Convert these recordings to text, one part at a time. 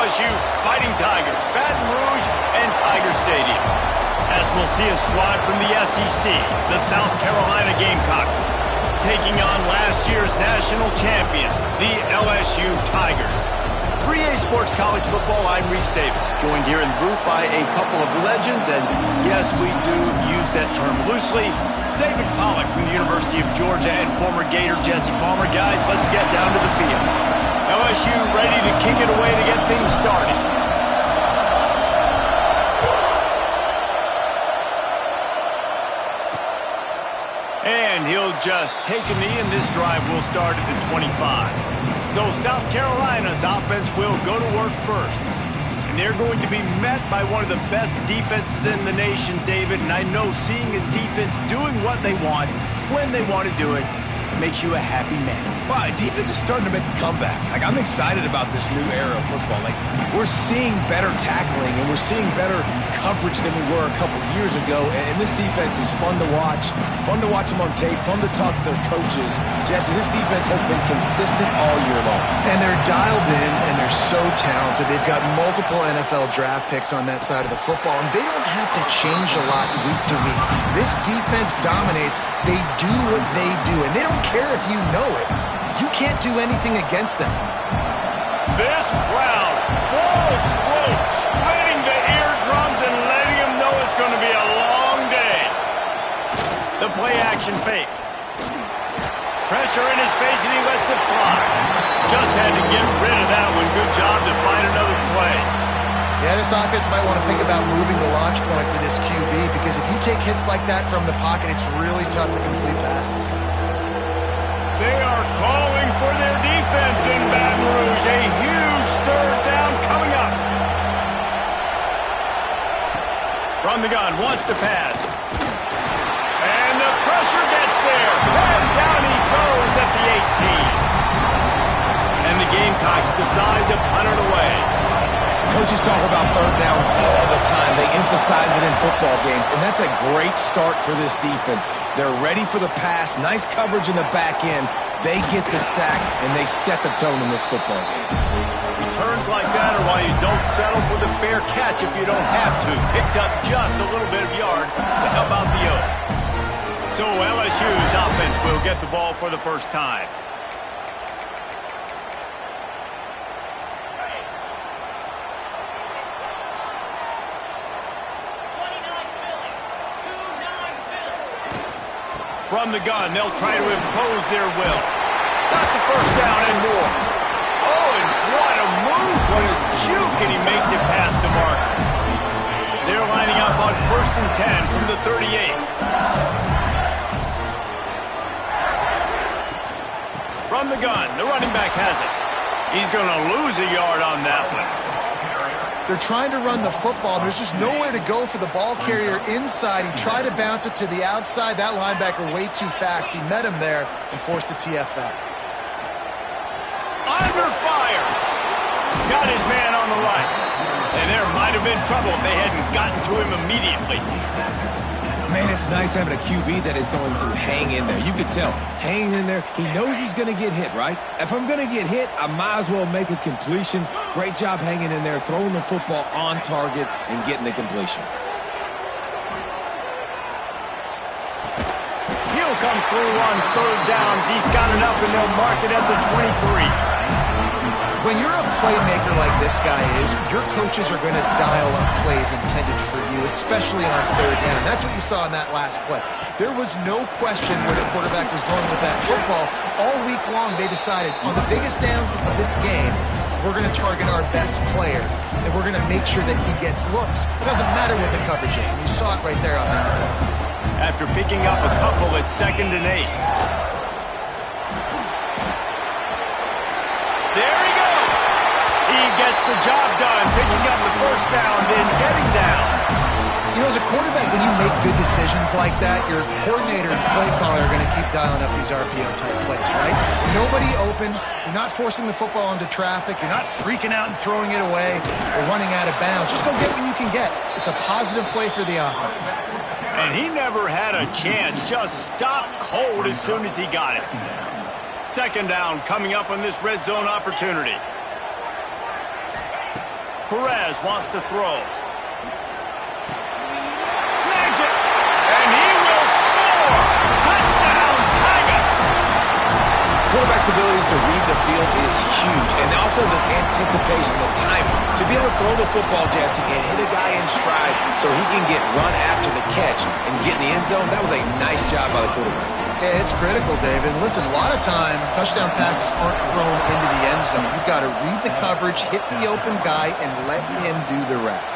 LSU Fighting Tigers, Baton Rouge, and Tiger Stadium. As we'll see a squad from the SEC, the South Carolina Gamecocks, taking on last year's national champion, the LSU Tigers. 3A Sports College Football, I'm Reese Davis, joined here in the booth by a couple of legends, and yes, we do use that term loosely. David Pollack from the University of Georgia and former Gator Jesse Palmer. Guys, let's get down to the field. LSU ready to kick it away to get things started. And he'll just take a knee, and this drive will start at the 25. So South Carolina's offense will go to work first. And they're going to be met by one of the best defenses in the nation, David. And I know seeing a defense doing what they want, when they want to do it, makes you a happy man. Wow, defense is starting to make a comeback. Like, I'm excited about this new era of football. Like, we're seeing better tackling and we're seeing better coverage than we were a couple years ago. And this defense is fun to watch them on tape, fun to talk to their coaches. Jesse, this defense has been consistent all year long. And they're dialed in and they're so talented. They've got multiple NFL draft picks on that side of the football, and they don't have to change a lot week to week. This defense dominates. They do what they do, and they don't care if you know it. You can't do anything against them. This crowd, full throat, splitting the eardrums and letting them know it's going to be a long day. The play action fake. Pressure in his face, and he lets it fly. Just had to get rid of that one. Good job to find another play. Yeah, this offense might want to think about moving the launch point for this QB, because if you take hits like that from the pocket, it's really tough to complete passes. They are calling for their defense in Baton Rouge. A huge third down coming up. From the gun, wants to pass. And the pressure gets there. And down he goes at the 18. And the Gamecocks decide to punt it away. Coaches talk about third downs all the time. They emphasize it in football games, and that's a great start for this defense. They're ready for the pass, nice coverage in the back end. They get the sack, and they set the tone in this football game. Returns like that are why you don't settle for the fair catch if you don't have to. Picks up just a little bit of yards to help out the O. So LSU's offense will get the ball for the first time. From the gun, they'll try to impose their will. Got the first down and more. Oh, and what a move. What a juke, and he makes it past the marker. They're lining up on 1st and 10 from the 38. From the gun, the running back has it. He's going to lose a yard on that one. They're trying to run the football. There's just nowhere to go for the ball carrier inside. He tried to bounce it to the outside. That linebacker way too fast. He met him there and forced the TFL. Under fire. Got his man on the right. And there might have been trouble if they hadn't gotten to him immediately. Man, it's nice having a QB that is going to hang in there. You can tell, hanging in there. He knows he's going to get hit, right? If I'm going to get hit, I might as well make a completion. Great job hanging in there, throwing the football on target and getting the completion. He'll come through on third downs. He's got enough, and they'll mark it at the 23. When you're a playmaker like this guy is, your coaches are going to dial up plays intended for you, especially on third down. That's what you saw in that last play. There was no question where the quarterback was going with that football. All week long, they decided on the biggest downs of this game, we're going to target our best player, and we're going to make sure that he gets looks. It doesn't matter what the coverage is, and you saw it right there on that play. After picking up a couple at 2nd and 8. There he goes. He gets the job done, picking up the first down, then getting down. You know, as a quarterback, when you make good decisions like that, your coordinator and play caller are going to keep dialing up these RPO-type plays, right? Nobody open. You're not forcing the football into traffic. You're not freaking out and throwing it away or running out of bounds. Just go get what you can get. It's a positive play for the offense. And he never had a chance. Just stopped cold as soon as he got it. 2nd down coming up on this red zone opportunity. Perez wants to throw. Snags it, and he will score! Touchdown, Tigers! Quarterback's abilities to read the field is huge, and also the anticipation, the time to be able to throw the football, Jesse, and hit a guy in stride so he can get run after the catch and get in the end zone. That was a nice job by the quarterback. Yeah, it's critical, David. Listen, a lot of times touchdown passes aren't thrown into the end zone. You've got to read the coverage, hit the open guy, and let him do the rest.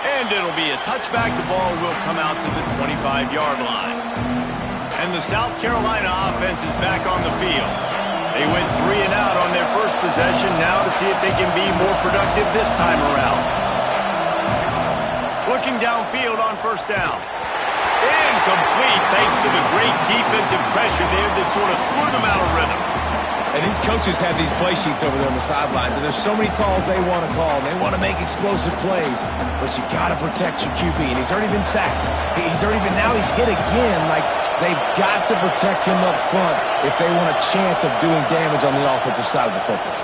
And it'll be a touchback. The ball will come out to the 25-yard line. And the South Carolina offense is back on the field. They went 3 and out on their first possession. Now to see if they can be more productive this time around. Looking downfield on first down. Incomplete thanks to the great defensive pressure there that sort of threw them out of rhythm. And these coaches have these play sheets over there on the sidelines, and there's so many calls they want to call. They want to make explosive plays, but you got to protect your QB, and he's already been sacked. Now he's hit again. Like, they've got to protect him up front if they want a chance of doing damage on the offensive side of the football.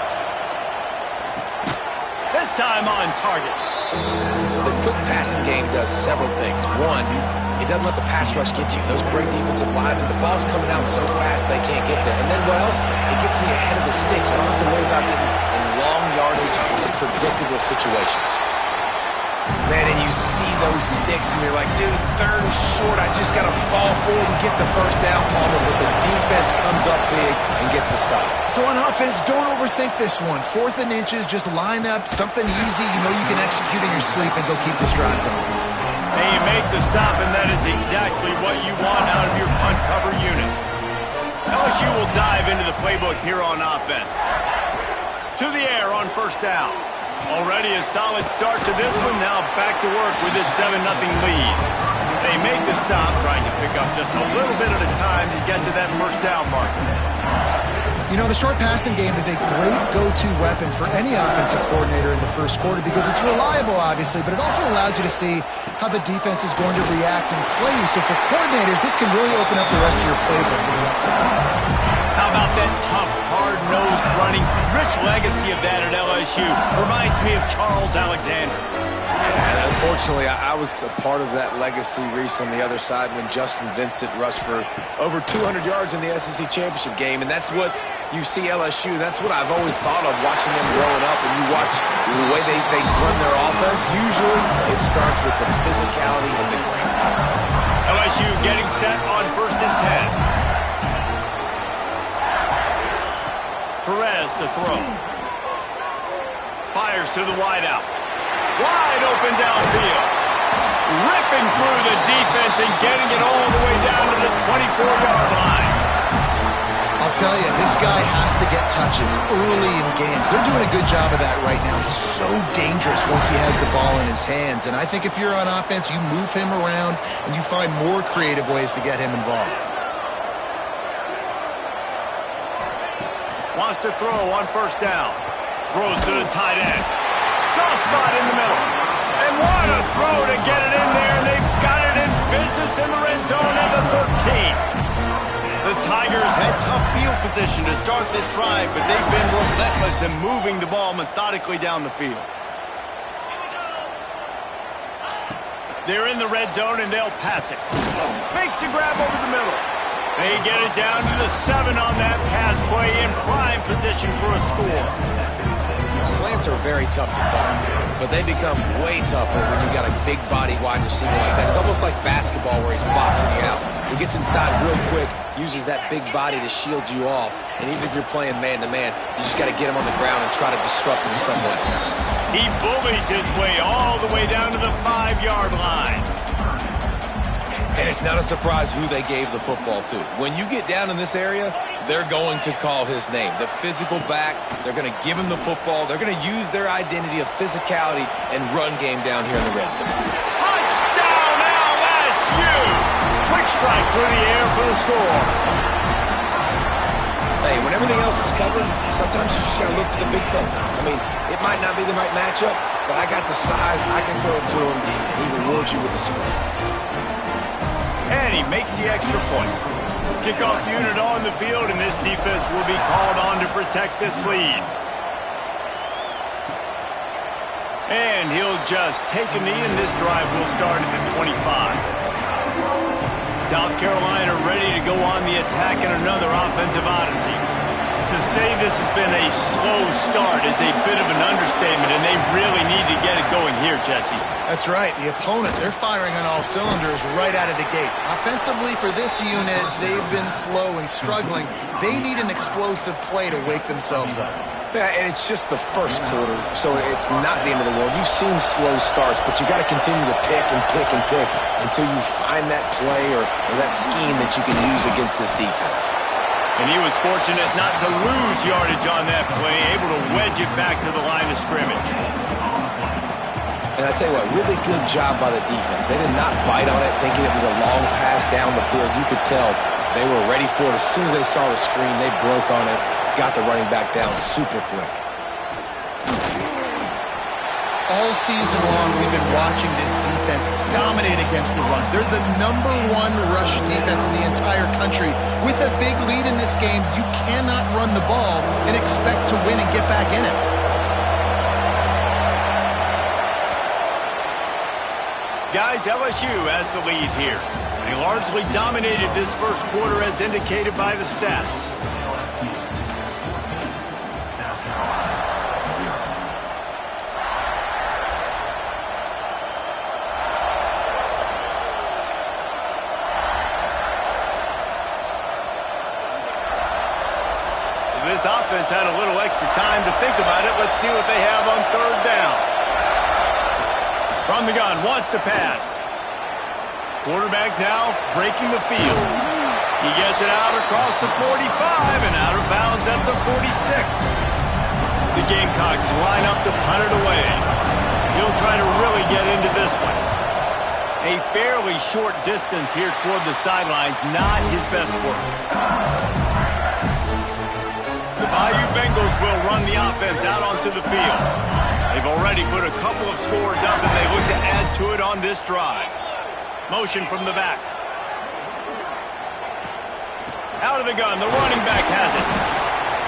This time on target. The quick passing game does several things. One, it doesn't let the pass rush get you. Those great defensive linemen, the ball's coming out so fast they can't get there. And then what else? It gets me ahead of the sticks. I don't have to worry about getting in long yardage and predictable situations. Man, and you see those sticks, and you're like, dude, third and short. I just got to fall forward and get the first down, Palmer. But the defense comes up big and gets the stop. So on offense, don't overthink this one. 4th and inches, just line up something easy. You know you can execute in your sleep and go keep this drive going. And you make the stop, and that is exactly what you want out of your punt cover unit. LSU will dive into the playbook here on offense. To the air on first down. Already a solid start to this one. Now back to work with this 7-0 lead. They make the stop, trying to pick up just a little bit at a time to get to that first down marker. You know, the short passing game is a great go-to weapon for any offensive coordinator in the first quarter because it's reliable, obviously, but it also allows you to see how the defense is going to react and play you. So for coordinators, this can really open up the rest of your playbook for the rest of the game. How about that tough, hard-nosed running? Rich legacy of that at LSU. Reminds me of Charles Alexander. And unfortunately, I was a part of that legacy, Reese, on the other side when Justin Vincent rushed for over 200 yards in the SEC championship game. And that's what you see LSU. That's what I've always thought of watching them growing up. And you watch the way they run their offense. Usually, it starts with the physicality and the grit. LSU getting set on 1st and 10. Perez to throw. Fires to the wideout. Wide open downfield. Ripping through the defense and getting it all the way down to the 24-yard line. I'll tell you, this guy has to get touches early in games. They're doing a good job of that right now. He's so dangerous once he has the ball in his hands. And I think if you're on offense, you move him around and you find more creative ways to get him involved. Wants to throw on first down. Throws to the tight end. Soft spot in the middle. And what a throw to get it in there. They've got it in business in the red zone at the 13. The Tigers had tough field position to start this drive, but they've been relentless in moving the ball methodically down the field. They're in the red zone, and they'll pass it. Makes the grab over the middle. They get it down to the 7 on that pass play in prime position for a score. Slants are very tough to cover, but they become way tougher when you got a big body wide receiver like that. It's almost like basketball where he's boxing you out. He gets inside real quick, uses that big body to shield you off, and even if you're playing man-to-man, you just got to get him on the ground and try to disrupt him some way. He bullies his way all the way down to the 5-yard line. And it's not a surprise who they gave the football to. When you get down in this area, they're going to call his name. The physical back, they're going to give him the football. They're going to use their identity of physicality and run game down here in the red zone. Touchdown LSU! Quick strike through the air for the score. Hey, when everything else is covered, sometimes you just got to look to the big fella. I mean, it might not be the right matchup, but I got the size, I can throw it to him, and he rewards you with the score. And he makes the extra point. Kickoff unit on the field, and this defense will be called on to protect this lead. And he'll just take a knee, and this drive will start at the 25. South Carolina ready to go on the attack in another offensive odyssey. To say this has been a slow start is a bit of an understatement, and they really need to get it going here, Jesse. That's right. The opponent, they're firing on all cylinders right out of the gate. Offensively for this unit, they've been slow and struggling. They need an explosive play to wake themselves up. Yeah, and it's just the first quarter, so it's not the end of the world. You've seen slow starts, but you got to continue to pick and pick and pick until you find that play or that scheme that you can use against this defense. And he was fortunate not to lose yardage on that play, able to wedge it back to the line of scrimmage. And I tell you what, really good job by the defense. They did not bite on it thinking it was a long pass down the field. You could tell they were ready for it. As soon as they saw the screen, they broke on it, got the running back down super quick. All season long, we've been watching this defense dominate against the run. They're the #1 rush defense in the entire country. With a big lead in this game, you cannot run the ball and expect to win and get back in it. Guys, LSU has the lead here. They largely dominated this first quarter as indicated by the stats. This offense had a little extra time to think about it. Let's see what they have on third down. From the gun, wants to pass. Quarterback now breaking the field. He gets it out across the 45 and out of bounds at the 46. The Gamecocks line up to punt it away. He'll try to really get into this one. A fairly short distance here toward the sidelines, not his best work. The Bayou Bengals will run the offense out onto the field. They've already put a couple of scores up, and they look to add to it on this drive. Motion from the back. Out of the gun, the running back has it.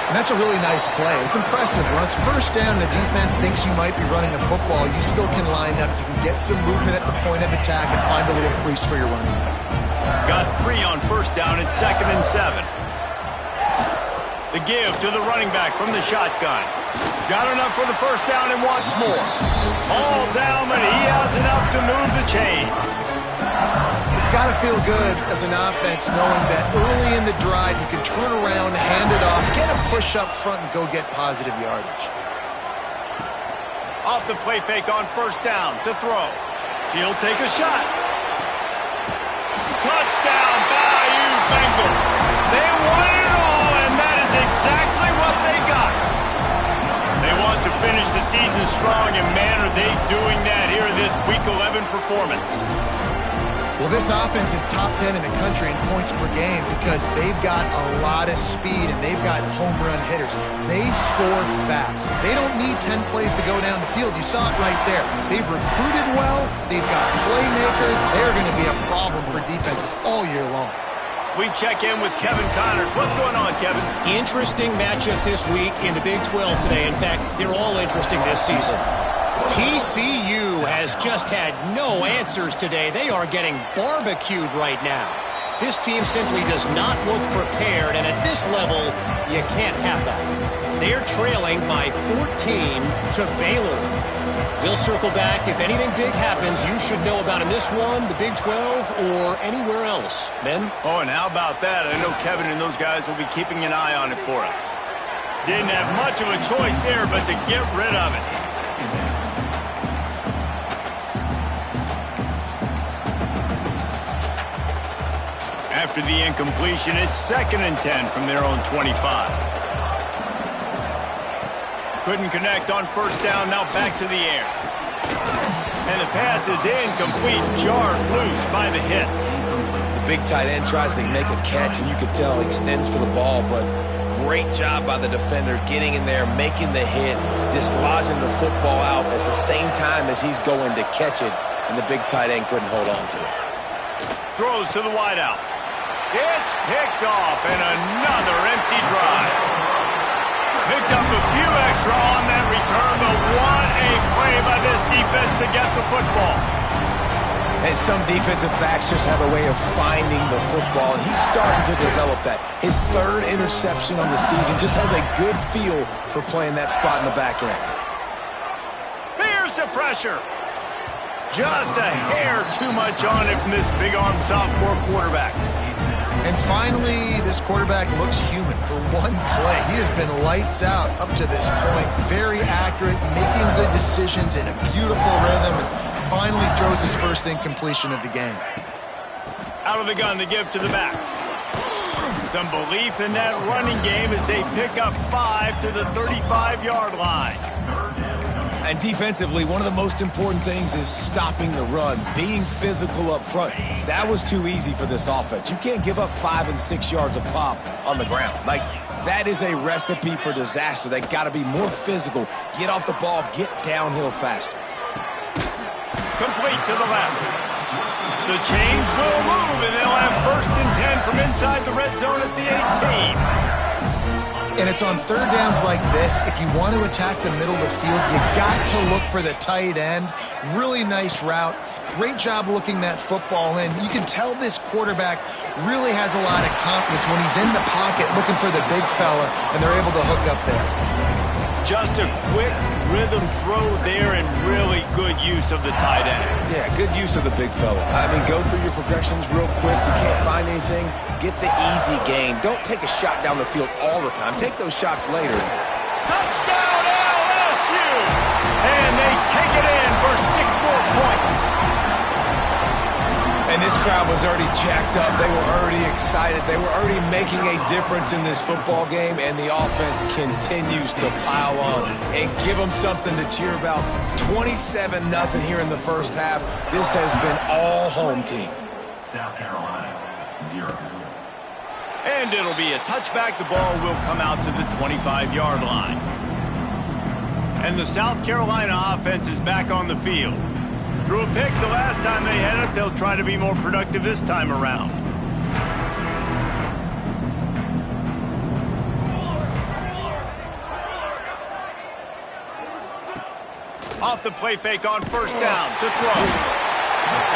And that's a really nice play. It's impressive. When it's first down, the defense thinks you might be running a football. You still can line up. You can get some movement at the point of attack and find a little crease for your running back. Got 3 on first down at 2nd and 7. The give to the running back from the shotgun. Got enough for the first down and wants more. All down, but he has enough to move the chains. It's got to feel good as an offense knowing that early in the drive you can turn around, hand it off, get a push up front, and go get positive yardage. Off the play fake on first down to throw. He'll take a shot. Touchdown, Bayou Bengals. They won it all, and that is exactly what they got. They want to finish the season strong, and man, are they doing that here in this Week 11 performance. Well, this offense is top 10 in the country in points per game because they've got a lot of speed and they've got home run hitters. They score fast. They don't need 10 plays to go down the field. You saw it right there. They've recruited well. They've got playmakers. They're going to be a problem for defenses all year long. We check in with Kevin Connors. What's going on, Kevin? Interesting matchup this week in the Big 12 today. In fact, they're all interesting this season. TCU has just had no answers today. They are getting barbecued right now. This team simply does not look prepared, and at this level, you can't have that. They're trailing by 14 to Baylor. We'll circle back. If anything big happens, you should know about in this one, the Big 12, or anywhere else. Ben? Oh, and how about that? I know Kevin and those guys will be keeping an eye on it for us. Didn't have much of a choice there, but to get rid of it. After the incompletion, it's 2nd and 10 from their own 25. Couldn't connect on first down, now back to the air. And the pass is incomplete, jarred loose by the hit. The big tight end tries to make a catch, and you could tell he extends for the ball, but great job by the defender getting in there, making the hit, dislodging the football out at the same time as he's going to catch it, and the big tight end couldn't hold on to it. Throws to the wideout. It's picked off, and another empty drive. Picked up a few extra on that return, but what a Great play by this defense to get the football. And some defensive backs just have a way of finding the football, and he's starting to develop that. His third interception on the season, just has a good feel for playing that spot in the back end. Here's the pressure. Just a hair too much on it from this big-arm sophomore quarterback. And finally, this quarterback looks human for one play. He has been lights out up to this point. Very accurate, making good decisions in a beautiful rhythm, and finally throws his first incompletion of the game. Out of the gun to give to the back. Some belief in that running game as they pick up 5 to the 35-yard line. And defensively, one of the most important things is stopping the run, being physical up front. That was too easy for this offense. You can't give up 5 and 6 yards a pop on the ground. Like, that is a recipe for disaster. They got to be more physical, get off the ball, get downhill faster. Complete to the left. The chains will move, and they'll have 1st and 10 from inside the red zone at the 18. And it's on third downs like this. If you want to attack the middle of the field, you got to look for the tight end. Really nice route. Great job looking that football in. You can tell this quarterback really has a lot of confidence when he's in the pocket looking for the big fella, and they're able to hook up there. Just a quick rhythm throw there and really good use of the tight end. Yeah, good use of the big fella. I mean, go through your progressions real quick. You can't find anything. Get the easy gain. Don't take a shot down the field all the time. Take those shots later. Touchdown LSU! And they take it in for 6 more points. And this crowd was already jacked up. They were already excited. They were already making a difference in this football game, and the offense continues to pile on and give them something to cheer about. 27-0 here in the first half. This has been all home team. South Carolina, 0. And it'll be a touchback. The ball will come out to the 25-yard line. And the South Carolina offense is back on the field. Threw a pick the last time they had it. They'll try to be more productive this time around. Off the play fake on 1st down to throw.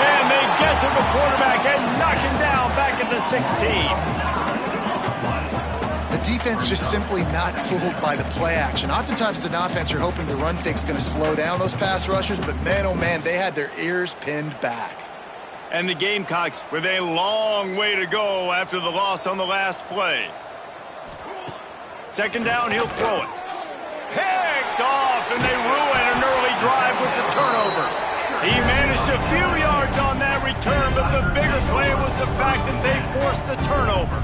And they get to the quarterback and knock him down back at the 16. The defense just simply not fooled by the play action. Oftentimes as an offense, you're hoping the run fake's going to slow down those pass rushers, but man, oh man, they had their ears pinned back. And the Gamecocks with a long way to go after the loss on the last play. 2nd down, he'll throw it. Picked off, and they ruin an early drive with the turnover. He managed a few yards on that return, but the bigger play was the fact that they forced the turnover.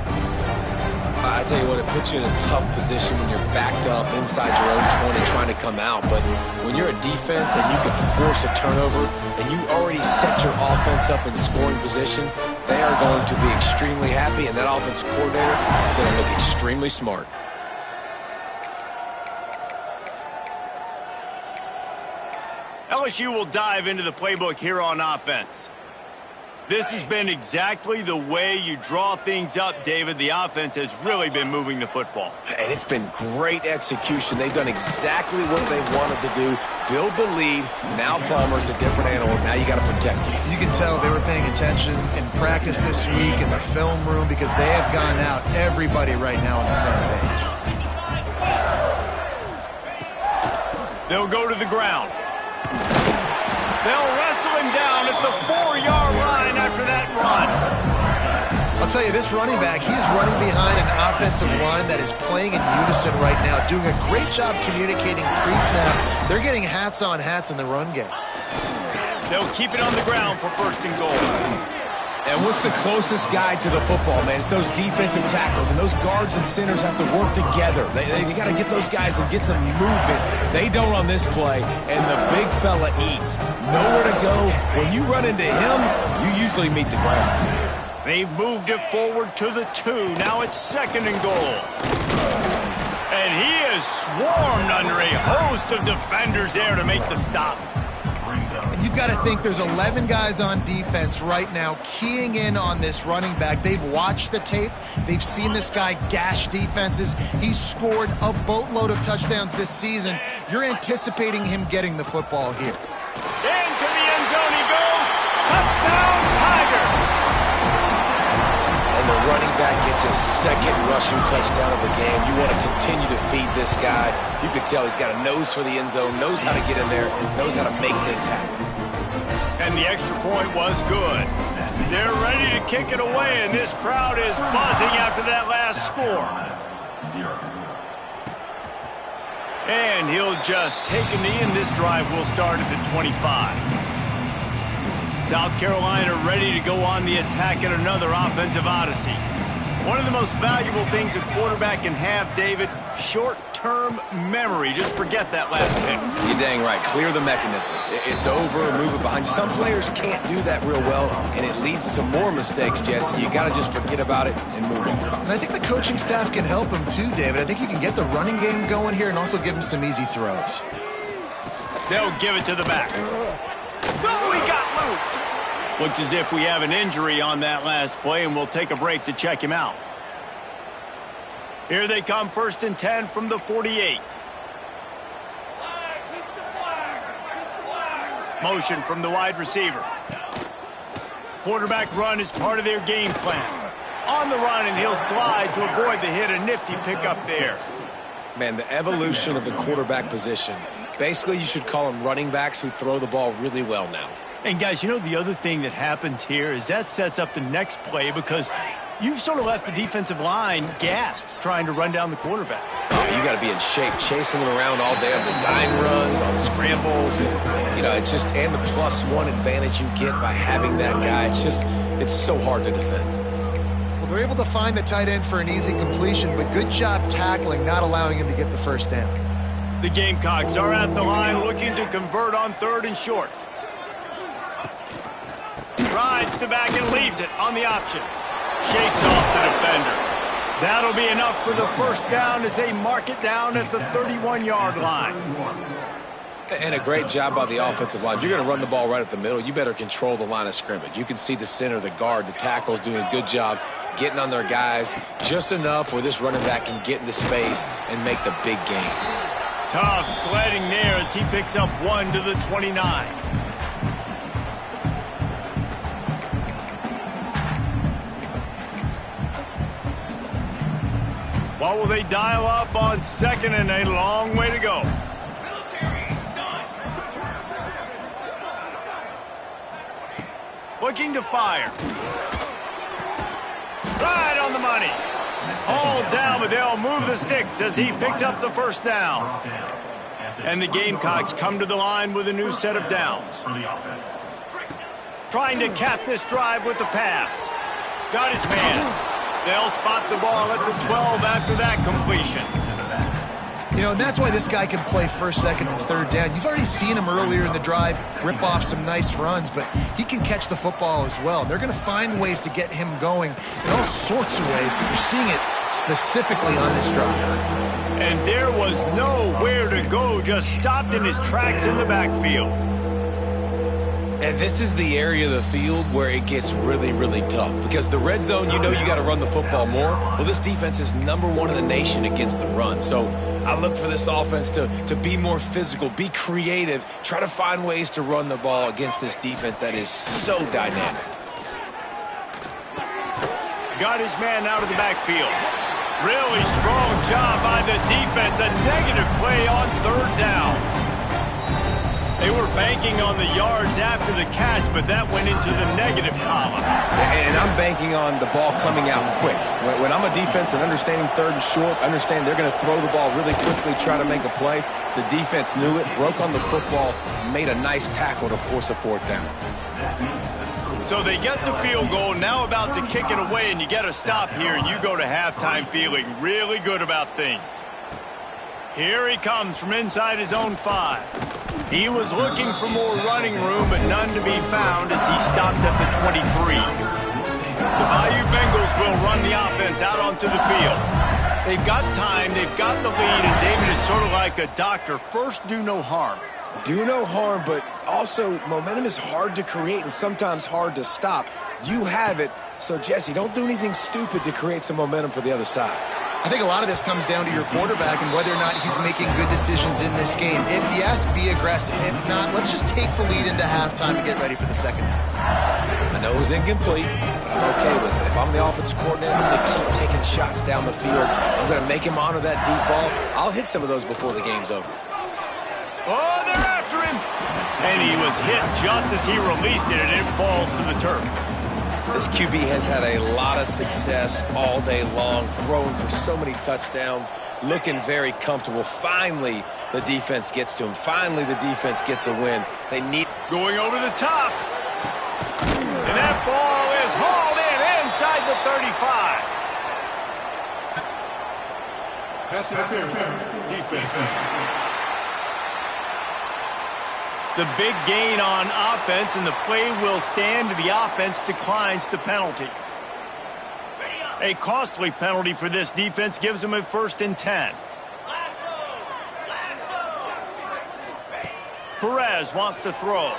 I tell you what, it puts you in a tough position when you're backed up inside your own 20 trying to come out. But when you're a defense and you can force a turnover and you already set your offense up in scoring position, they are going to be extremely happy, and that offensive coordinator is going to look extremely smart. LSU will dive into the playbook here on offense. This has been exactly the way you draw things up, David. The offense has really been moving the football. And it's been great execution. They've done exactly what they've wanted to do. Build the lead. Now Palmer's a different animal. Now you got to protect it. You can tell they were paying attention in practice this week in the film room because they have gone out, everybody right now on the same page. They'll go to the ground. They'll wrestle him down at the 4-yard line after that run. I'll tell you, this running back, he's running behind an offensive line that is playing in unison right now, doing a great job communicating pre-snap. They're getting hats on hats in the run game. They'll keep it on the ground for 1st and goal. And what's the closest guy to the football, man? It's those defensive tackles, and those guards and centers have to work together. They got to get those guys and get some movement. They don't on this play, and the big fella eats. Nowhere to go. When you run into him, you usually meet the ground. They've moved it forward to the 2. Now it's 2nd and goal. And he is swarmed under a host of defenders there to make the stop. You've got to think there's 11 guys on defense right now keying in on this running back. They've watched the tape. They've seen this guy gash defenses. He's scored a boatload of touchdowns this season. You're anticipating him getting the football here. Into the end zone he goes. Touchdown, Tigers! And the running back gets his second rushing touchdown of the game. You want to continue to feed this guy. You can tell he's got a nose for the end zone, knows how to get in there, knows how to make things happen. And the extra point was good. They're ready to kick it away, and this crowd is buzzing after that last score. 0. And he'll just take a knee, and this drive will start at the 25. South Carolina ready to go on the attack at another offensive odyssey. One of the most valuable things a quarterback can have, David, short-term memory. Just forget that last pick. You're dang right. Clear the mechanism. It's over, move it behind you. Some players can't do that real well, and it leads to more mistakes, Jesse. You got to just forget about it and move on. And I think the coaching staff can help him too, David. I think you can get the running game going here and also give him some easy throws. They'll give it to the back. Oh, he got loose. Looks as if we have an injury on that last play, and we'll take a break to check him out. Here they come, 1st and 10 from the 48. Motion from the wide receiver. Quarterback run is part of their game plan. On the run, and he'll slide to avoid the hit. A nifty pickup there. Man, the evolution of the quarterback position. Basically, you should call them running backs who throw the ball really well now. And, guys, you know the other thing that happens here is that sets up the next play because you've sort of left the defensive line gassed trying to run down the quarterback. You got to be in shape, chasing him around all day on design runs, on scrambles, and, you know, it's just, and the +1 advantage you get by having that guy. It's so hard to defend. Well, they're able to find the tight end for an easy completion, but good job tackling, not allowing him to get the first down. The Gamecocks are at the line looking to convert on 3rd and short. Rides the back and leaves it on the option. Shakes off the defender. That'll be enough for the first down as they mark it down at the 31-yard line. And a great job by the offensive line. If you're going to run the ball right at the middle, you better control the line of scrimmage. You can see the center, the guard, the tackles doing a good job getting on their guys just enough where this running back can get into space and make the big game. Tough sledding there as he picks up 1 to the 29. What will they dial up on 2nd and a long way to go? Looking to fire. Right on the money. Hauled down, but they'll move the sticks as he picks up the first down. And the Gamecocks come to the line with a new set of downs. Trying to cap this drive with the pass. Got his man. They'll spot the ball at the 12 after that completion. You know, and that's why this guy can play 1st, 2nd, and 3rd down. You've already seen him earlier in the drive rip off some nice runs, but he can catch the football as well. They're going to find ways to get him going in all sorts of ways, but you're seeing it specifically on this drive. And there was nowhere to go, just stopped in his tracks in the backfield. And this is the area of the field where it gets really, really tough. Because the red zone, you know you got to run the football more. Well, this defense is #1 in the nation against the run. So I look for this offense to be more physical, be creative, try to find ways to run the ball against this defense that is so dynamic. Got his man out of the backfield. Really strong job by the defense. A negative play on 3rd down. They were banking on the yards after the catch, but that went into the negative column. And I'm banking on the ball coming out quick. When I'm a defense and understanding 3rd and short, understand they're going to throw the ball really quickly, try to make a play. The defense knew it, broke on the football, made a nice tackle to force a 4th down. So they get the field goal, now about to kick it away, and you get a stop here, and you go to halftime feeling really good about things. Here he comes from inside his own 5. He was looking for more running room, but none to be found as he stopped at the 23. The Bayou Bengals will run the offense out onto the field. They've got time, they've got the lead, and David, it's sort of like a doctor. First, do no harm. Do no harm, but also momentum is hard to create and sometimes hard to stop. You have it, so Jesse, don't do anything stupid to create some momentum for the other side. I think a lot of this comes down to your quarterback and whether or not he's making good decisions in this game. If yes, be aggressive. If not, let's just take the lead into halftime to get ready for the second half. I know it was incomplete, but I'm okay with it. If I'm the offensive coordinator, I'm going to keep taking shots down the field. I'm going to make him honor that deep ball. I'll hit some of those before the game's over. Oh, they're after him. And he was hit just as he released it, and it falls to the turf. This QB has had a lot of success all day long, throwing for so many touchdowns, looking very comfortable. Finally, the defense gets to him. Finally, the defense gets a win. They need... Going over the top. And that ball is hauled in inside the 35. Pass interference. Defense. The big gain on offense, and the play will stand. The offense declines the penalty. A costly penalty for this defense gives them a 1st and 10. Perez wants to throw.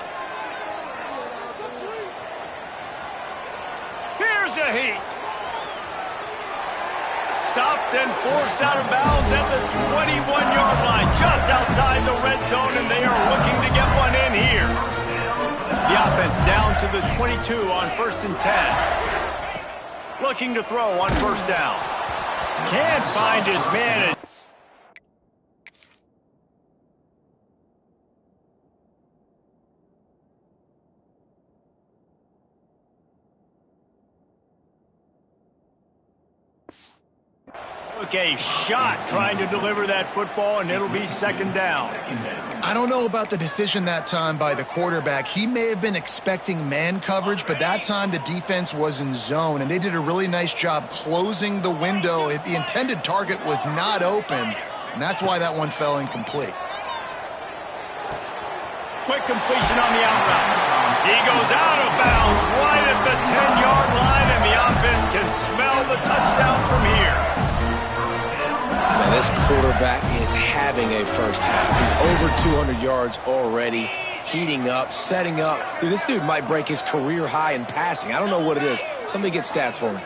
Here's a heat. Stopped and forced out of bounds at the 21-yard line, just outside the red zone, and they are looking to get one in here. The offense down to the 22 on 1st and 10. Looking to throw on 1st down. Can't find his man. A shot trying to deliver that football, and it'll be 2nd down. I don't know about the decision that time by the quarterback. He may have been expecting man coverage, but that time the defense was in zone, and they did a really nice job closing the window. If the intended target was not open, and that's why that one fell incomplete. Quick completion on the out route. He goes out of bounds right at the 10-yard line, and the offense can smell the touchdown from here. Man, this quarterback is having a first half. He's over 200 yards already, heating up, setting up. Dude, this dude might break his career high in passing. I don't know what it is. Somebody get stats for me.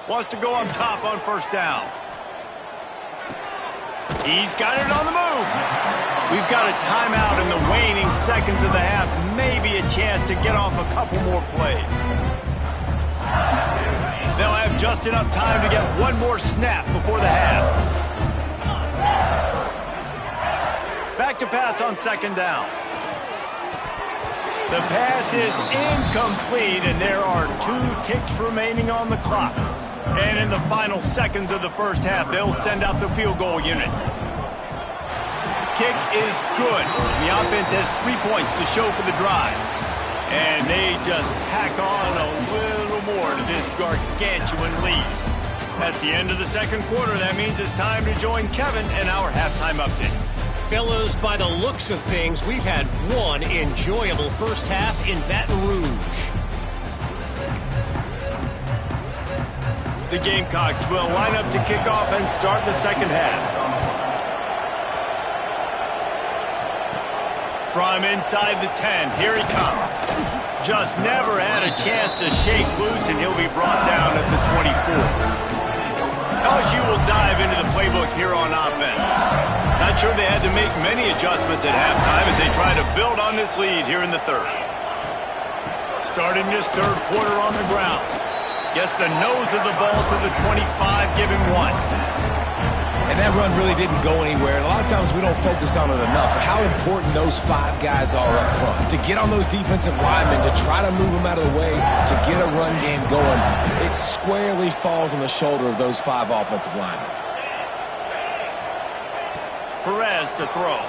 Wants to go on top on 1st down. He's got it on the move. We've got a timeout in the waning seconds of the half. Maybe a chance to get off a couple more plays. They'll have just enough time to get one more snap before the half. Back to pass on 2nd down. The pass is incomplete, and there are 2 ticks remaining on the clock. And in the final seconds of the 1st half, they'll send out the field goal unit. Kick is good. The offense has 3 points to show for the drive. And they just tack on a little more to this gargantuan lead. That's the end of the 2nd quarter. That means it's time to join Kevin in our halftime update. Fellows, by the looks of things, we've had one enjoyable 1st half in Baton Rouge. The Gamecocks will line up to kick off and start the 2nd half. From inside the 10, here he comes. Just never had a chance to shake loose, and he'll be brought down at the 24. LSU will dive into the playbook here on offense. Not sure they had to make many adjustments at halftime as they try to build on this lead here in the 3rd. Starting this 3rd quarter on the ground. Gets the nose of the ball to the 25, giving 1. And that run really didn't go anywhere. And a lot of times we don't focus on it enough. But how important those 5 guys are up front. To get on those defensive linemen, to try to move them out of the way, to get a run game going, it squarely falls on the shoulder of those 5 offensive linemen. Perez to throw.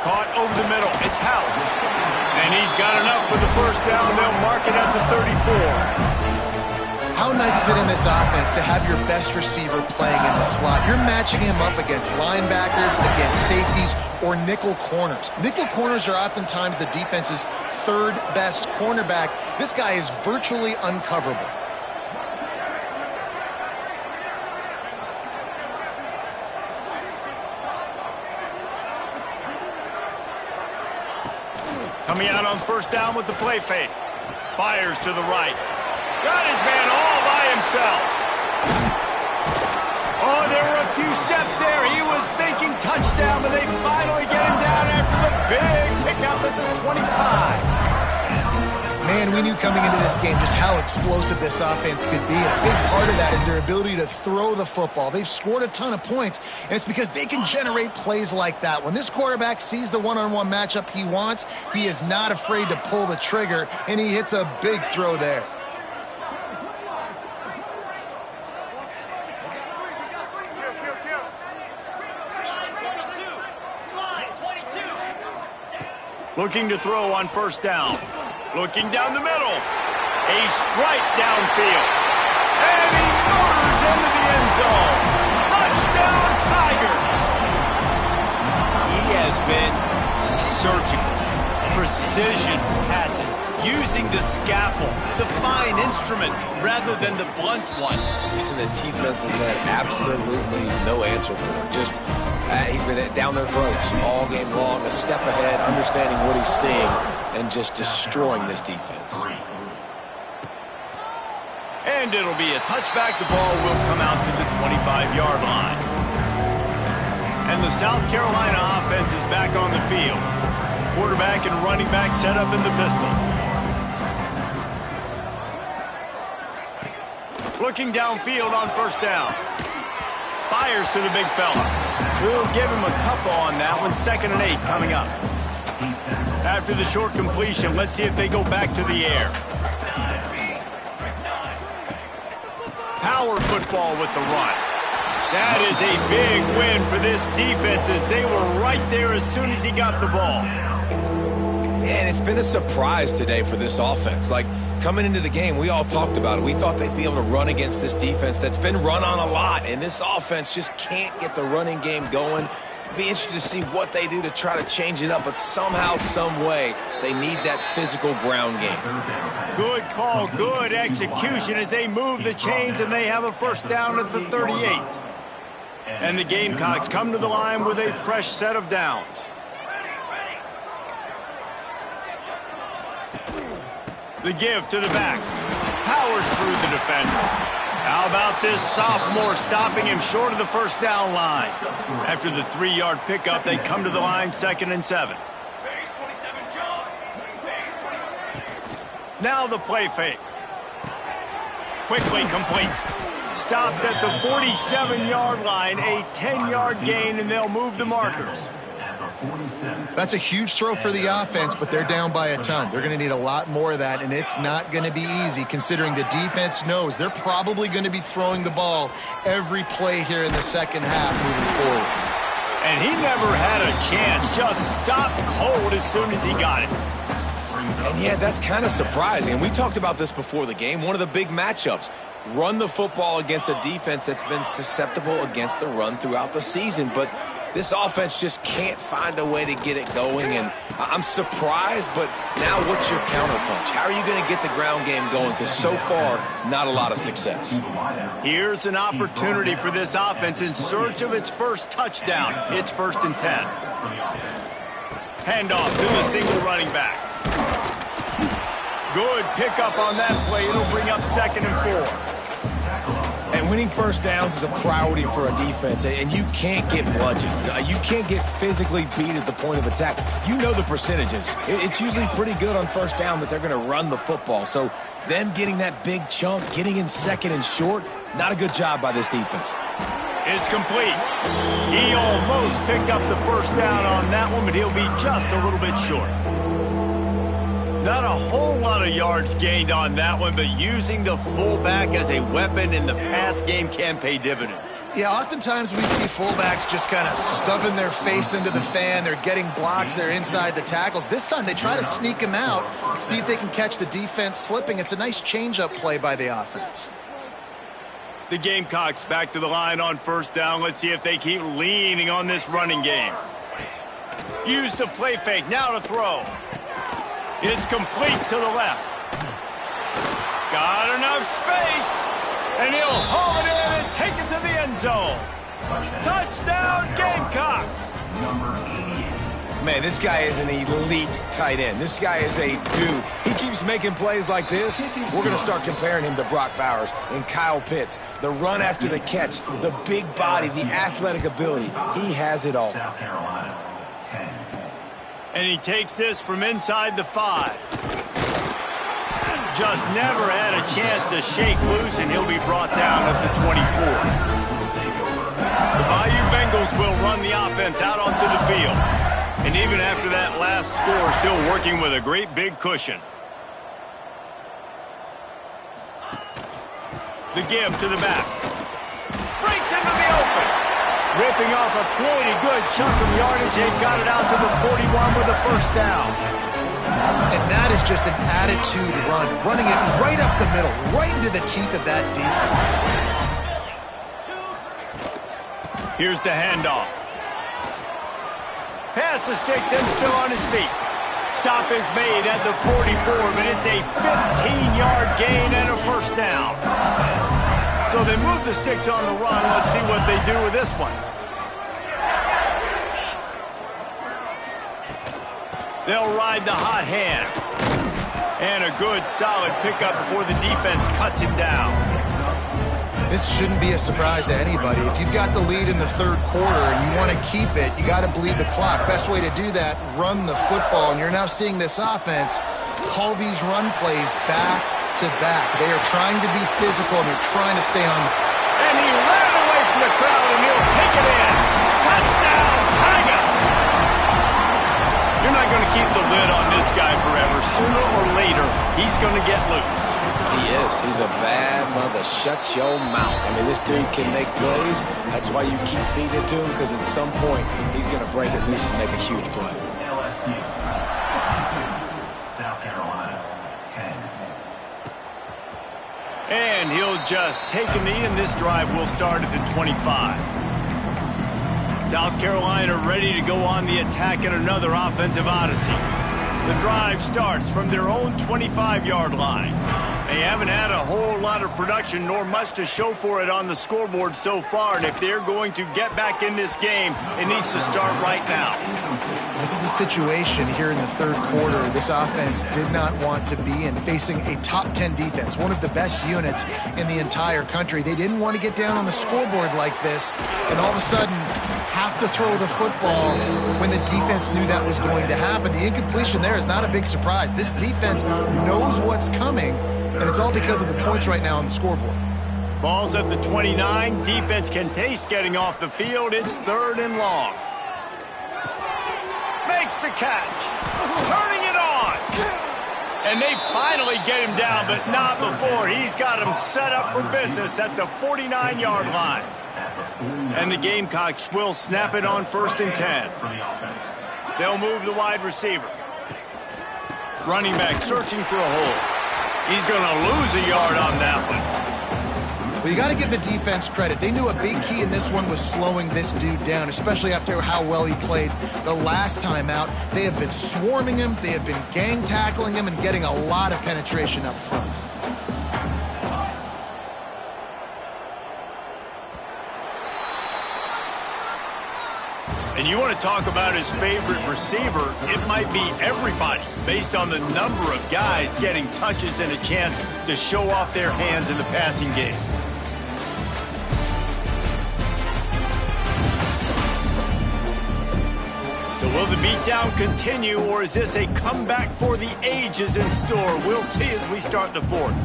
Caught over the middle. It's House. And he's got enough for the 1st down. They'll mark it at the 34. How nice is it in this offense to have your best receiver playing in the slot? You're matching him up against linebackers, against safeties, or nickel corners. Nickel corners are oftentimes the defense's 3rd best cornerback. This guy is virtually uncoverable. Coming out on first down with the play fake. Fires to the right. Got his man all by himself. Oh, there were a few steps there. He was thinking touchdown, but they finally get him down after the big pickup at the 25. Man, we knew coming into this game just how explosive this offense could be, and a big part of that is their ability to throw the football. They've scored a ton of points, and it's because they can generate plays like that. When this quarterback sees the one-on-one matchup he wants, he is not afraid to pull the trigger, and he hits a big throw there. Looking to throw on first down. Looking down the middle. A strike downfield. And he motors into the end zone. Touchdown, Tigers. He has been surgical. Precision passes. Using the scalpel, the fine instrument, rather than the blunt one. And the defense has had absolutely no answer for it. Just, he's been down their throats all game long, a step ahead, understanding what he's seeing, and just destroying this defense. And it'll be a touchback. The ball will come out to the 25-yard line. And the South Carolina offense is back on the field. Quarterback and running back set up in the pistol. Looking downfield on first down. Fires to the big fella. We'll give him a couple on that one. 2nd and 8 coming up. After the short completion, let's see if they go back to the air. Power football with the run. That is a big win for this defense as they were right there as soon as he got the ball. And it's been a surprise today for this offense. Like, coming into the game, we all talked about it. We thought they'd be able to run against this defense that's been run on a lot, and this offense just can't get the running game going. Be interested to see what they do to try to change it up, but somehow, some way, they need that physical ground game. Good call, good execution as they move the chains, and they have a first down at the 38. And the Gamecocks come to the line with a fresh set of downs. The give to the back. Powers through the defender. How about this sophomore stopping him short of the first down line? After the 3-yard pickup, they come to the line 2nd and 7. Now the play fake. Quickly complete. Stopped at the 47-yard line, a 10-yard gain, and they'll move the markers. That's a huge throw for the offense, but they're down by a ton. They're going to need a lot more of that, and it's not going to be easy considering the defense knows they're probably going to be throwing the ball every play here in the second half moving forward. And he never had a chance, just stopped cold as soon as he got it. And yeah, that's kind of surprising. And we talked about this before the game. One of the big matchups. Run the football against a defense that's been susceptible against the run throughout the season. But this offense just can't find a way to get it going. And I'm surprised, but now what's your counterpunch? How are you going to get the ground game going? Because so far, not a lot of success. Here's an opportunity for this offense in search of its first touchdown. It's 1st and 10. Handoff to the single running back. Good pickup on that play. It'll bring up 2nd and 4. And winning first downs is a priority for a defense, and you can't get bludgeoned. You can't get physically beat at the point of attack. You know the percentages. It's usually pretty good on first down that they're going to run the football. So them getting that big chunk, getting in 2nd and short, not a good job by this defense. It's complete. He almost picked up the first down on that one, but he'll be just a little bit short. Not a whole lot of yards gained on that one, but using the fullback as a weapon in the pass game can pay dividends. Yeah, oftentimes we see fullbacks just kind of stuffing their face into the fan. They're getting blocks. They're inside the tackles. This time they try to sneak him out, see if they can catch the defense slipping. It's a nice change-up play by the offense. The Gamecocks back to the line on first down. Let's see if they keep leaning on this running game. Use the play fake. Now to throw. It's complete to the left. Got enough space. And he'll haul it in and take it to the end zone. Touchdown, Gamecocks. Man, this guy is an elite tight end. This guy is a dude. He keeps making plays like this. We're going to start comparing him to Brock Bowers and Kyle Pitts. The run after the catch, the big body, the athletic ability. He has it all. South Carolina, 10. And he takes this from inside the 5. Just never had a chance to shake loose, and he'll be brought down at the 24. The Bayou Bengals will run the offense out onto the field. And even after that last score, still working with a great big cushion. The give to the back. Breaks into the open. Ripping off a pretty good chunk of yardage. They got it out to the 41 with a first down. And that is just an attitude run. Running it right up the middle, right into the teeth of that defense. Here's the handoff. Pass the sticks and still on his feet. Stop is made at the 44, but it's a 15-yard gain and a first down. So they move the sticks on the run. Let's see what they do with this one. They'll ride the hot hand. And a good, solid pickup before the defense cuts him down. This shouldn't be a surprise to anybody. If you've got the lead in the third quarter and you want to keep it, you got to bleed the clock. Best way to do that, run the football. And you're now seeing this offense call these run plays back to back. They are trying to be physical and they're trying to stay on the... And he ran away from the crowd and he'll take it in. Touchdown, Tigers! You're not going to keep the lid on this guy forever. Sooner or later, he's going to get loose. He is. He's a bad mother. Shut your mouth. I mean, this dude can make plays. That's why you keep feeding it to him, because at some point, he's going to break it loose and make a huge play. LSU, South Carolina, 10. And he'll just take a knee, and this drive will start at the 25. South Carolina ready to go on the attack in another offensive odyssey. The drive starts from their own 25-yard line. They haven't had a whole lot of production nor much to show for it on the scoreboard so far, and if they're going to get back in this game, it needs to start right now. This is a situation here in the third quarter this offense did not want to be in, facing a top 10 defense, one of the best units in the entire country. They didn't want to get down on the scoreboard like this, and all of a sudden have to throw the football when the defense knew that was going to happen. The incompletion there is not a big surprise. This defense knows what's coming, and it's all because of the points right now on the scoreboard. Ball's at the 29. Defense can taste getting off the field. It's third and long. Makes the catch. Turning it on. And they finally get him down, but not before. He's got him set up for business at the 49-yard line. And the Gamecocks will snap it on 1st and 10. They'll move the wide receiver. Running back searching for a hole. He's going to lose a yard on that one. Well, you got to give the defense credit. They knew a big key in this one was slowing this dude down, especially after how well he played the last time out. They have been swarming him. They have been gang tackling him and getting a lot of penetration up front. And you want to talk about his favorite receiver, it might be everybody, based on the number of guys getting touches and a chance to show off their hands in the passing game. So will the beatdown continue, or is this a comeback for the ages in store? We'll see as we start the fourth.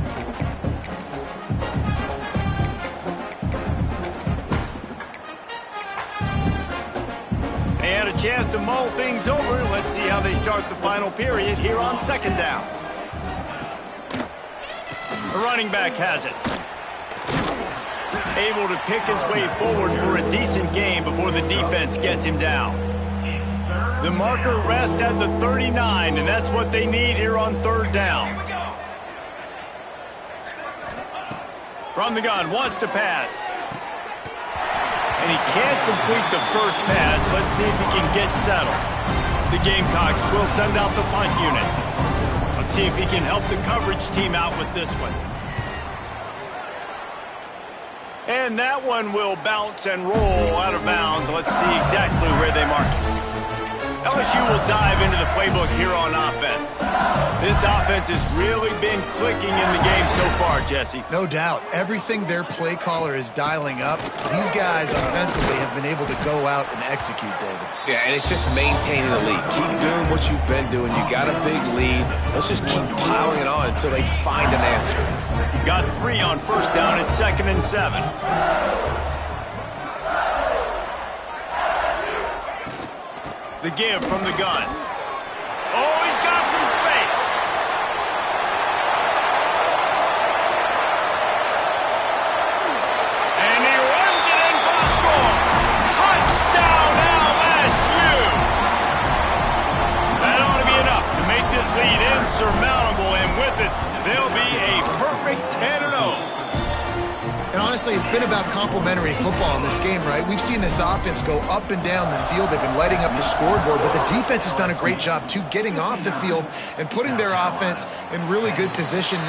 They had a chance to mull things over. Let's see how they start the final period here on 2nd down. The running back has it. Able to pick his way forward for a decent gain before the defense gets him down. The marker rests at the 39, and that's what they need here on 3rd down. From the gun, wants to pass. And he can't complete the first pass. Let's see if he can get settled. The Gamecocks will send out the punt unit. Let's see if he can help the coverage team out with this one. And that one will bounce and roll out of bounds. Let's see exactly where they mark it. LSU will dive into the playbook here on offense. This offense has really been clicking in the game so far, Jesse. No doubt. Everything their play caller is dialing up, these guys offensively have been able to go out and execute, David. Yeah, and it's just maintaining the lead. Keep doing what you've been doing. You got a big lead. Let's just keep piling it on until they find an answer. Got 3 on first down at 2nd and 7. The give from the gun. Oh, he's got some space. And he runs it in for the score. Touchdown, LSU. That ought to be enough to make this lead insurmountable, and with it, they'll be a perfect 10-0. And honestly, it's been about complementary football in this game, right? We've seen this offense go up and down the field. They've been lighting up the scoreboard, but the defense has done a great job, too, getting off the field and putting their offense in really good position.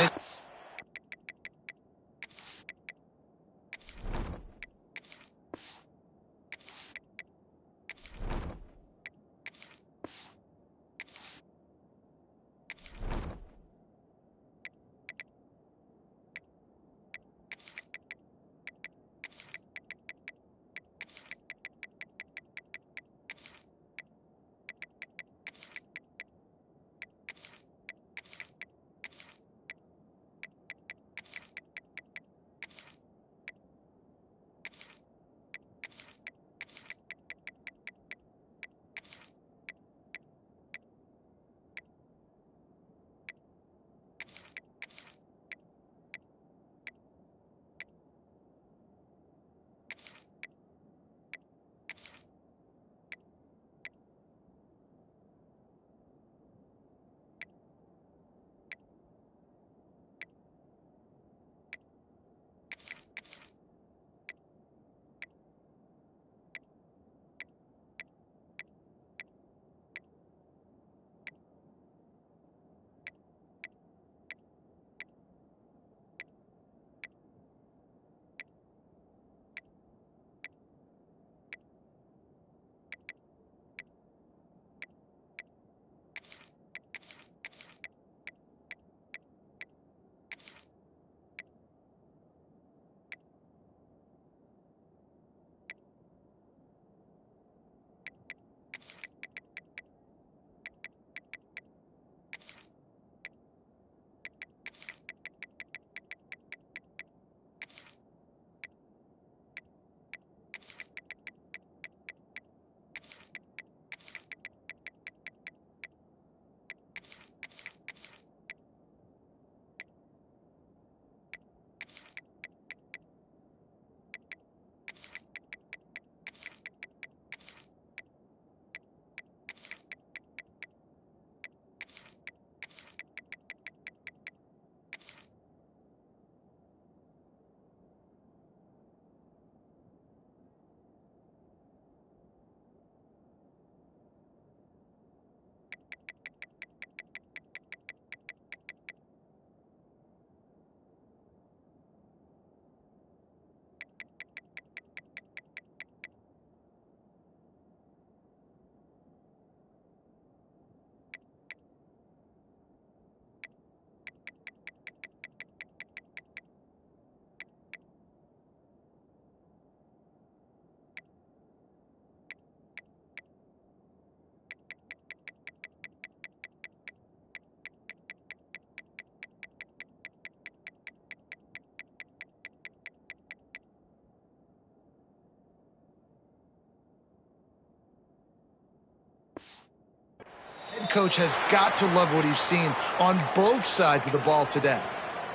Head coach has got to love what he's seen on both sides of the ball today.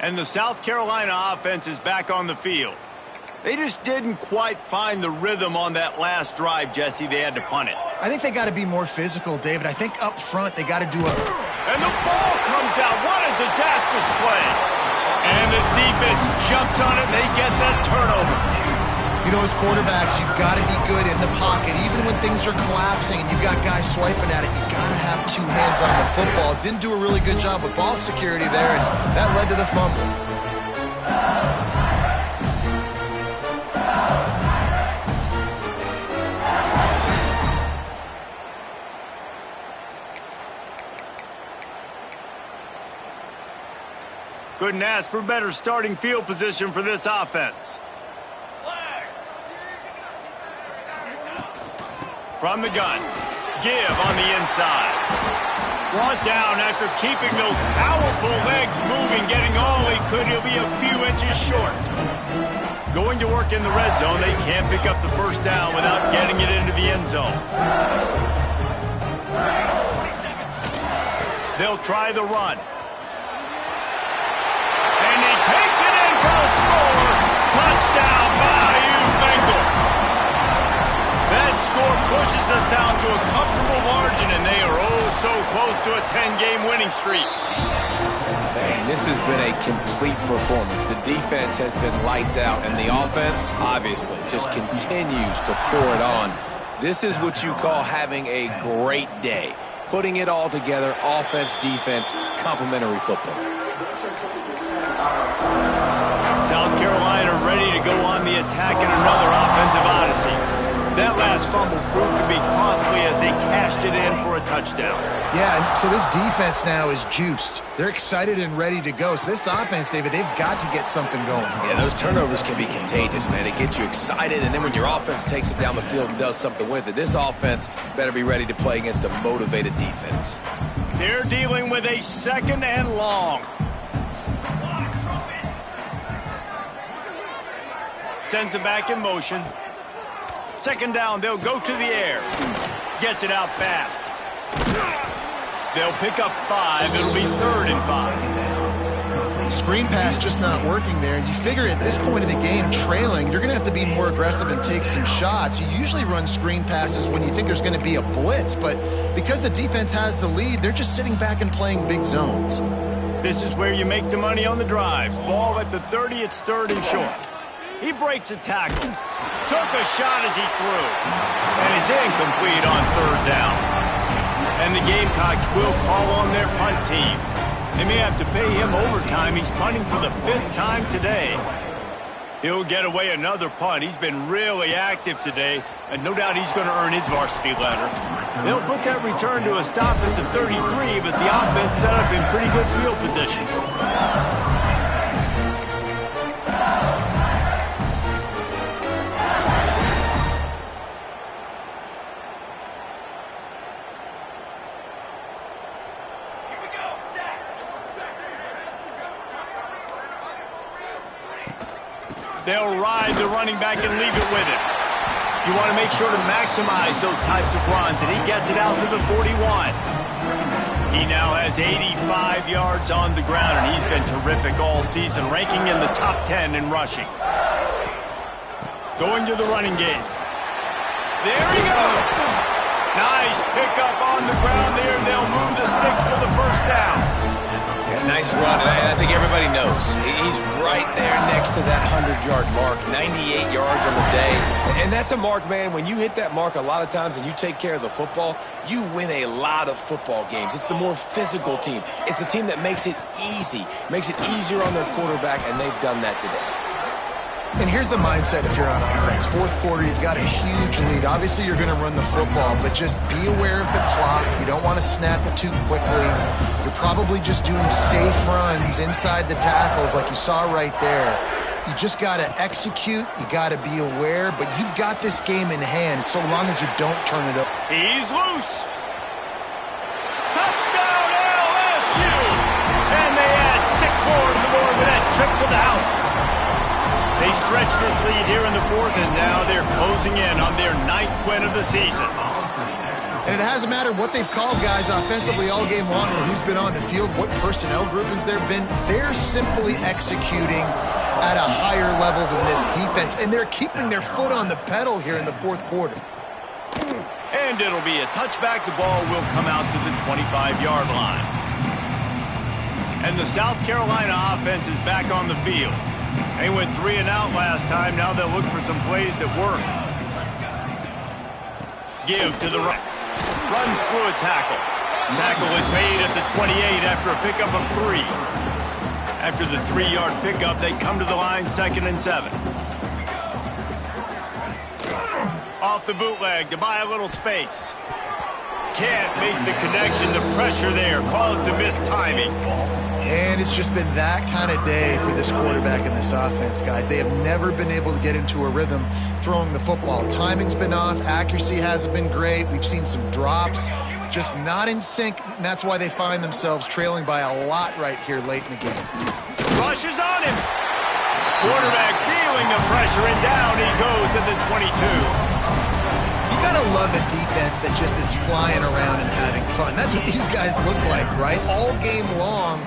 And the South Carolina offense is back on the field. They just didn't quite find the rhythm on that last drive, Jesse. They had to punt it. I think they got to be more physical, David. I think up front they got to do a... And the ball comes out. What a disastrous play. And the defense jumps on it, and they get that turnover. You know, as quarterbacks, you've got to be good in the pocket. Even when things are collapsing and you've got guys swiping at it, you've got to have 2 hands on the football. Didn't do a really good job with ball security there, and that led to the fumble. Couldn't ask for better starting field position for this offense. From the gun, give on the inside. Brought down after keeping those powerful legs moving, getting all he could. He'll be a few inches short. Going to work in the red zone, they can't pick up the first down without getting it into the end zone. They'll try the run. And he takes it in for a score. Touchdown, Bayou Bengals. That score pushes us out to a comfortable margin, and they are oh so close to a 10-game winning streak. Man, this has been a complete performance. The defense has been lights out, and the offense, obviously, just continues to pour it on. This is what you call having a great day. Putting it all together, offense, defense, complementary football. South Carolina ready to go on the attack in another offensive odyssey. That last fumble proved to be costly as they cashed it in for a touchdown. Yeah, and so this defense now is juiced. They're excited and ready to go. So this offense, David, they've got to get something going. Yeah, those turnovers can be contagious, man. It gets you excited, and then when your offense takes it down the field and does something with it, this offense better be ready to play against a motivated defense. They're dealing with a 2nd and long. Sends it back in motion. 2nd down, they'll go to the air. Gets it out fast. They'll pick up 5. It'll be 3rd and 5. Screen pass just not working there. And you figure at this point of the game, trailing, you're going to have to be more aggressive and take some shots. You usually run screen passes when you think there's going to be a blitz. But because the defense has the lead, they're just sitting back and playing big zones. This is where you make the money on the drives. Ball at the 30, it's 3rd and short. He breaks a tackle. Took a shot as he threw. And it's incomplete on 3rd down. And the Gamecocks will call on their punt team. They may have to pay him overtime. He's punting for the 5th time today. He'll get away another punt. He's been really active today, and no doubt he's going to earn his varsity letter. They'll put that return to a stop at the 33, but the offense set up in pretty good field position. They'll ride the running back and leave it with him. You want to make sure to maximize those types of runs, and he gets it out to the 41. He now has 85 yards on the ground, and he's been terrific all season, ranking in the top 10 in rushing. Going to the running game. There he goes. Nice pickup on the ground there. They'll move the sticks for the 1st down. Yeah, nice run, and I think everybody knows. He's right there next to that 100-yard mark, 98 yards on the day. And that's a mark, man. When you hit that mark a lot of times and you take care of the football, you win a lot of football games. It's the more physical team. It's the team that makes it easy, makes it easier on their quarterback, and they've done that today. And here's the mindset if you're on offense. 4th quarter, you've got a huge lead. Obviously, you're going to run the football, but just be aware of the clock. You don't want to snap it too quickly. You're probably just doing safe runs inside the tackles like you saw right there. You just got to execute. You got to be aware, but you've got this game in hand so long as you don't turn it up. He's loose. Touchdown, LSU! And they add 6 more to the board with that trip to the house. They stretch this lead here in the 4th, and now they're closing in on their 9th win of the season. And it hasn't mattered what they've called guys offensively all game long or who's been on the field, what personnel groupings there have been. They're simply executing at a higher level than this defense, and they're keeping their foot on the pedal here in the 4th quarter. And it'll be a touchback. The ball will come out to the 25-yard line. And the South Carolina offense is back on the field. They went 3 and out last time. Now they'll look for some plays that work. Give to the right. Runs through a tackle. Tackle is made at the 28 after a pickup of 3. After the 3-yard pickup, they come to the line 2nd and 7. Off the bootleg to buy a little space. Can't make the connection. The pressure there caused the missed timing. And it's just been that kind of day for this quarterback and this offense, guys. They have never been able to get into a rhythm throwing the football. Timing's been off. Accuracy hasn't been great. We've seen some drops. Just not in sync, and that's why they find themselves trailing by a lot right here late in the game. Rushes on him. Quarterback feeling the pressure, and down he goes at the 22. You gotta love a defense that just is flying around and having fun. That's what these guys look like, right? All game long,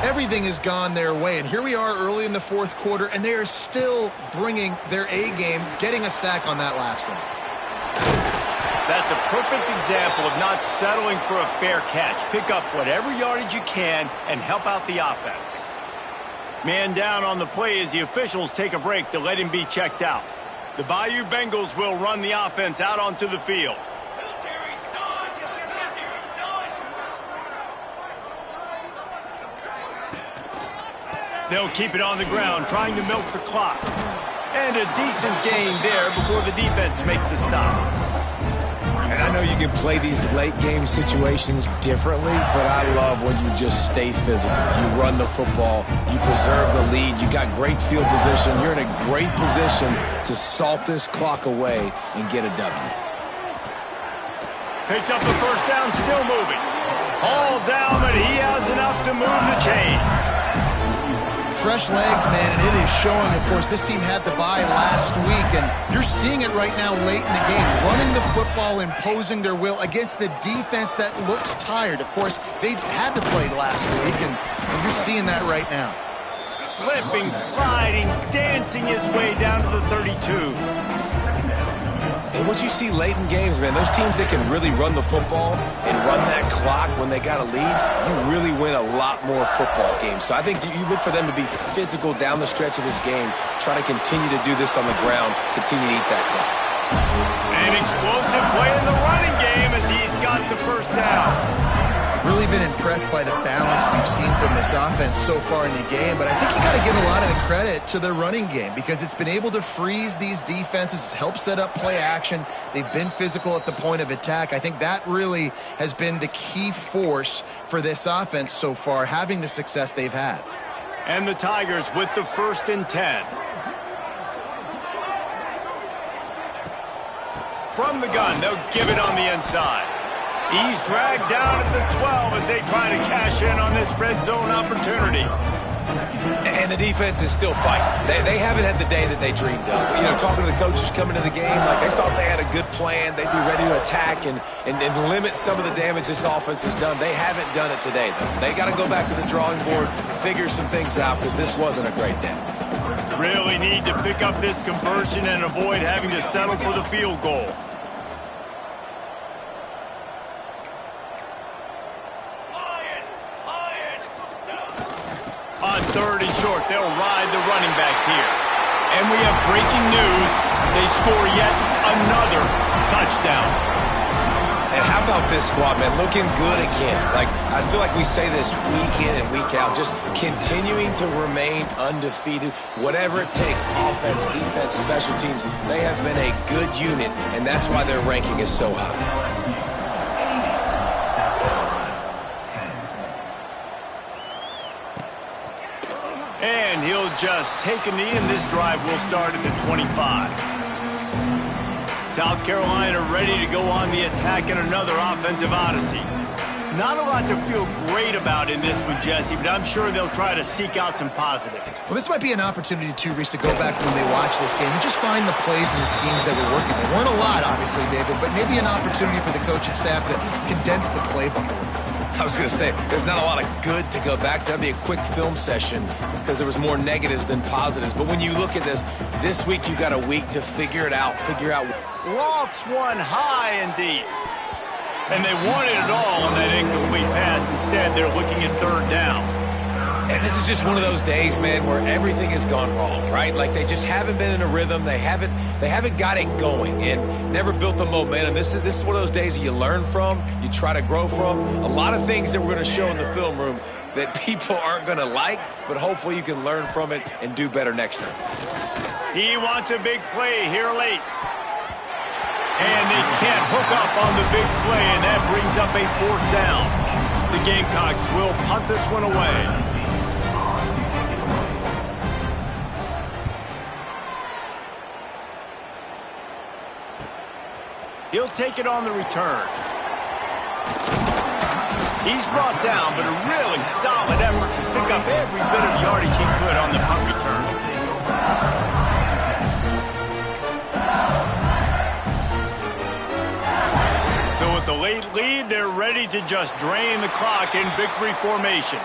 everything has gone their way. And here we are early in the fourth quarter, and they are still bringing their A game, getting a sack on that last one. That's a perfect example of not settling for a fair catch. Pick up whatever yardage you can and help out the offense. Man down on the play as the officials take a break to let him be checked out. The Bayou Bengals will run the offense out onto the field. They'll keep it on the ground, trying to milk the clock. And a decent gain there before the defense makes the stop. And I know you can play these late game situations differently, but I love when you just stay physical. You run the football, you preserve the lead, you got great field position. You're in a great position to salt this clock away and get a W. Picks up the first down, still moving. All down, but he has enough to move the chains. Fresh legs, man, and it is showing. Of course, this team had the bye last week, and you're seeing it right now late in the game. Running the football, imposing their will against the defense that looks tired. Of course, they had to play last week, and you're seeing that right now. Slipping, sliding, dancing his way down to the 32. And what you see late in games, man, those teams that can really run the football and run that clock when they got a lead, you really win a lot more football games. So I think you look for them to be physical down the stretch of this game, try to continue to do this on the ground, continue to eat that clock. An explosive play in the running game as he's got the first down. Really been impressed by the balance we've seen from this offense so far in the game, but I think you got to give a lot of the credit to the running game because it's been able to freeze these defenses, it's helped set up play action. They've been physical at the point of attack. I think that really has been the key force for this offense so far, having the success they've had. And the Tigers with the 1st and 10. From the gun, they'll give it on the inside. He's dragged down at the 12 as they try to cash in on this red zone opportunity. And the defense is still fighting. They haven't had the day that they dreamed of. You know, talking to the coaches coming to the game, like they thought they had a good plan. They'd be ready to attack and limit some of the damage this offense has done. They haven't done it today, though. They got to go back to the drawing board, figure some things out, because this wasn't a great day. Really need to pick up this conversion and avoid having to settle for the field goal. On 3rd and short, they'll ride the running back here. And we have breaking news. They score yet another touchdown. And how about this squad, man? Looking good again. Like, I feel like we say this week in and week out, just continuing to remain undefeated. Whatever it takes, offense, defense, special teams, they have been a good unit, and that's why their ranking is so high. And he'll just take a knee, and this drive will start at the 25. South Carolina ready to go on the attack in another offensive odyssey. Not a lot to feel great about in this one, Jesse, but I'm sure they'll try to seek out some positives. Well, this might be an opportunity, too, Reese, to go back when they watch this game and just find the plays and the schemes that were working. There weren't a lot, obviously, David, but maybe an opportunity for the coaching staff to condense the playbook a little bit. I was going to say, there's not a lot of good to go back to. That'd be a quick film session because there was more negatives than positives. But when you look at this week you got a week to figure it out, Lofts one high and deep. And they wanted it all on that incomplete pass. Instead, they're looking at 3rd down. And this is just one of those days, man, where everything has gone wrong, right? Like they just haven't been in a rhythm. They haven't got it going and never built the momentum. This is one of those days that you learn from, you try to grow from. A lot of things that we're going to show in the film room that people aren't going to like, but hopefully you can learn from it and do better next time. He wants a big play here late. And they can't hook up on the big play, and that brings up a 4th down. The Gamecocks will punt this one away. He'll take it on the return. He's brought down, but a really solid effort to pick up every bit of yardage he could on the punt return. So with the late lead, they're ready to just drain the clock in victory formation.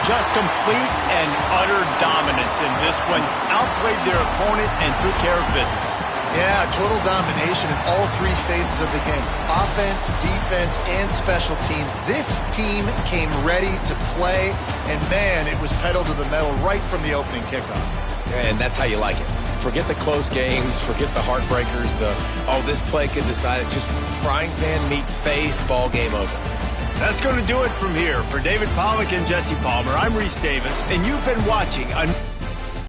Just complete and utter dominance in this one. Outplayed their opponent and took care of business. Yeah, total domination in all three phases of the game. Offense, defense, and special teams. This team came ready to play, and man, it was pedal to the metal right from the opening kickoff. And that's how you like it. Forget the close games, forget the heartbreakers, this play could decide it. Just frying pan, meat face, ball game over. That's going to do it from here. For David Pollack and Jesse Palmer, I'm Reese Davis, and you've been watching a